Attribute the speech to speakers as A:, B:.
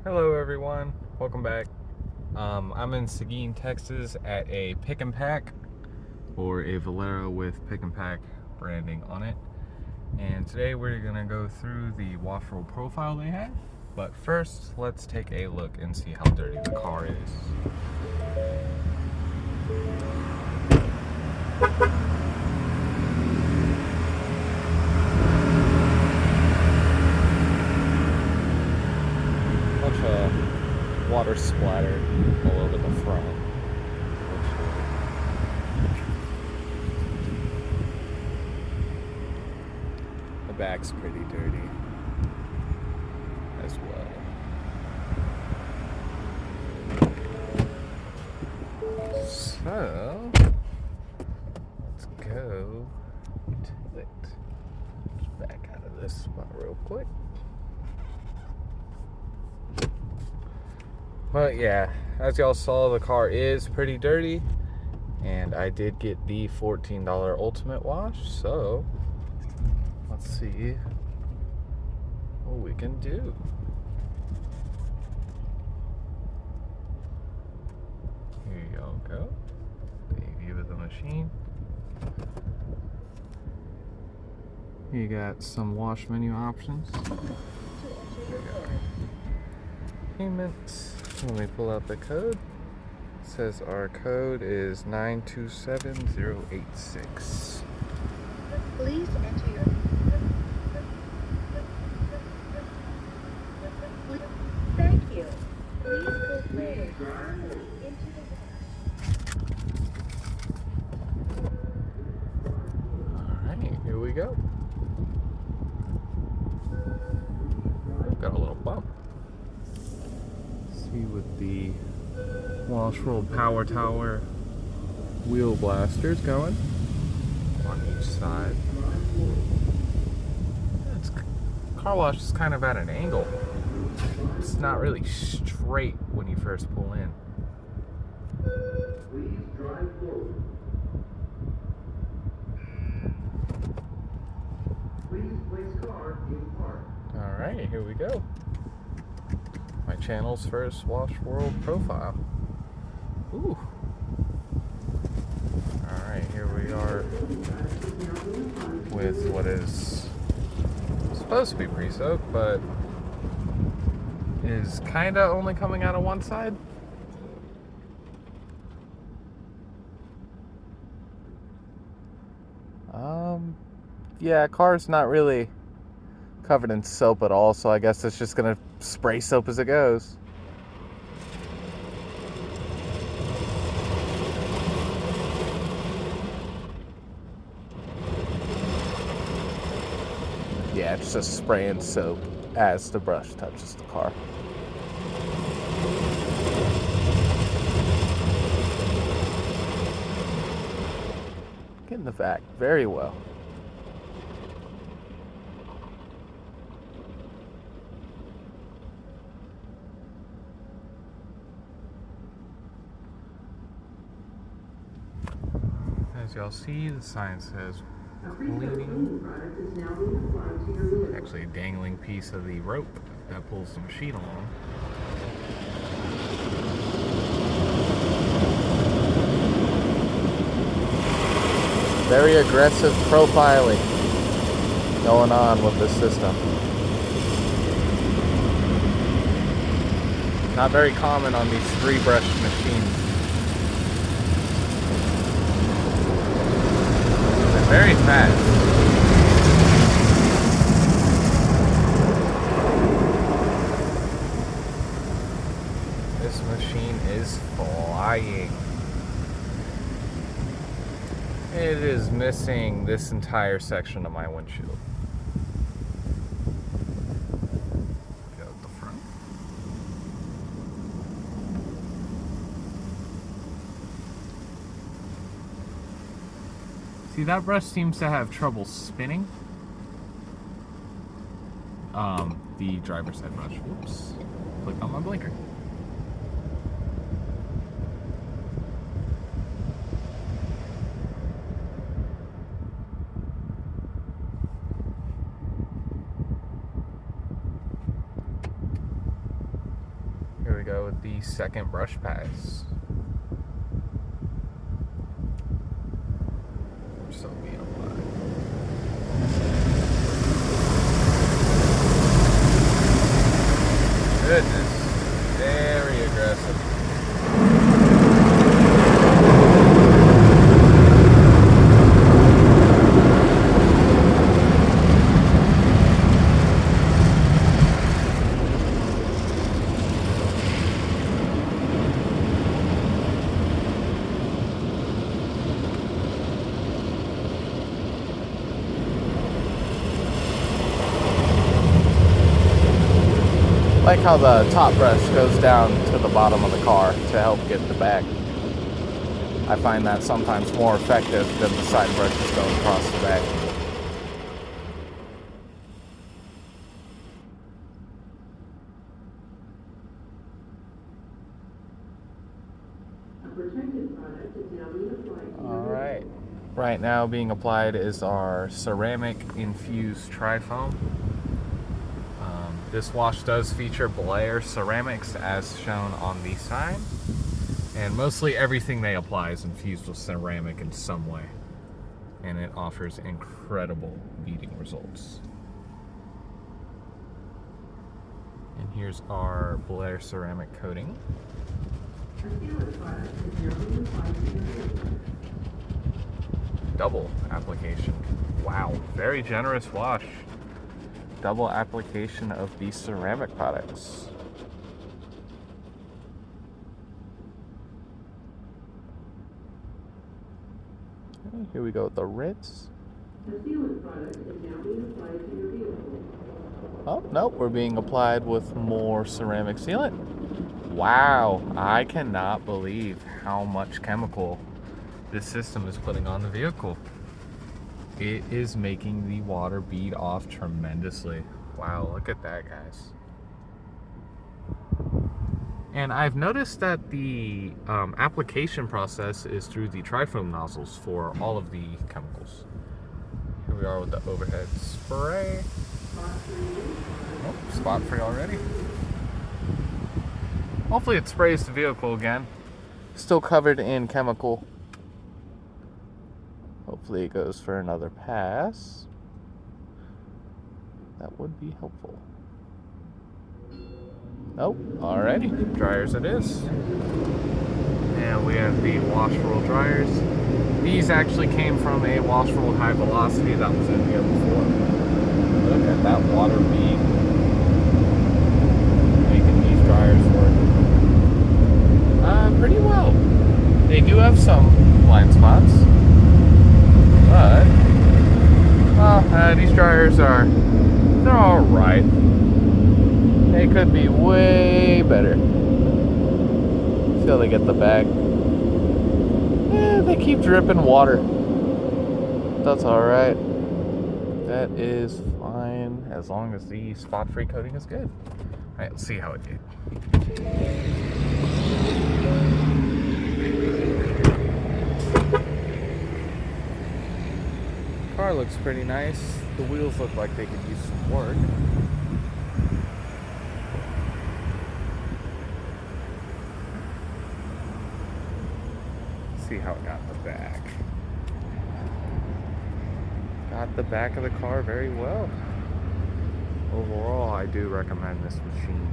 A: Hello everyone, welcome back. I'm in Seguin, Texas at a Pic-N-Pac, or a Valero with Pic-N-Pac branding on it. And today we're gonna go through the WashWorld Profile they have. But first, let's take a look and see how dirty the car is. Bunch of water splattered all over the front. The back's pretty dirty as well. So, let's go to it. Just back out of this spot real quick. But yeah, as y'all saw, the car is pretty dirty, and I did get the $14 ultimate wash, so let's see what we can do. Here y'all go. Preview of the machine. You got some wash menu options. Payments. Let me pull out the code. It says our code is 927086.
B: Please enter your. Thank you. Please go forward into the.
A: Alright, here we go. We've got a little bump. See with the WashWorld Power Tower wheel blasters going on each side. Car wash is kind of at an angle. It's not really straight when you first pull in.
C: Please drive slowly. Please place car in park.
A: Alright, here we go. My channel's first WashWorld Profile. Ooh. Alright, here we are with what is supposed to be pre-soaked, but is kind of only coming out of one side. Yeah, car's not really covered in soap at all, so I guess it's just gonna spray soap as it goes. Yeah, it's just spraying soap as the brush touches the car. Getting the vac very well. As y'all see, the sign says cleaning. Actually a dangling piece of the rope that pulls the machine along. Very aggressive profiling going on with this system. Not very common on these 3-brush machines. Very fast. This machine is flying. It is missing this entire section of my windshield. Go at the front. See, that brush seems to have trouble spinning. The driver's side brush. Whoops. Clicked on my blinker. we go with the second brush pass. So being applied. Goodness, very aggressive. I like how the top brush goes down to the bottom of the car to help get the back. I find that sometimes more effective than the side brushes going across the back.
C: A protected product is now being applied to
A: All right. Right now being applied is our ceramic infused trifoam. This wash does feature Blair Ceramics as shown on the sign, and mostly everything they apply is infused with ceramic in some way, and it offers incredible beading results. And here's our Blair ceramic coating.
C: A sealant product is now being applied to your vehicle.
A: Double application. Wow, very generous wash. Double application of these ceramic products. Okay, here we go with the Ritz.
C: A sealant product is now being applied to your vehicle.
A: Oh, nope, we're being applied with more ceramic sealant. Wow, I cannot believe how much chemical this system is putting on the vehicle. It is making the water bead off tremendously. Wow, look at that, guys. And I've noticed that the application process is through the trifoam nozzles for all of the chemicals. Here we are with the overhead spray. Oh, spot free already. Hopefully it sprays the vehicle again. Still covered in chemical. Hopefully it goes for another pass. That would be helpful. Oh, alrighty. Dryers it is. And we have the WashWorld dryers. These actually came from a WashWorld High Velocity that was in here before. Look at that water bead. Making these dryers work. Pretty well. They do have some blind spots. But, well, these dryers they're alright. They could be way better. See how they get the bag. They keep dripping water. That's alright. That is fine as long as the spot-free coating is good. Alright, let's see how it did. Car looks pretty nice. The wheels look like they could use some work. See how it got the back. Got the back of the car very well. Overall, I do recommend this machine.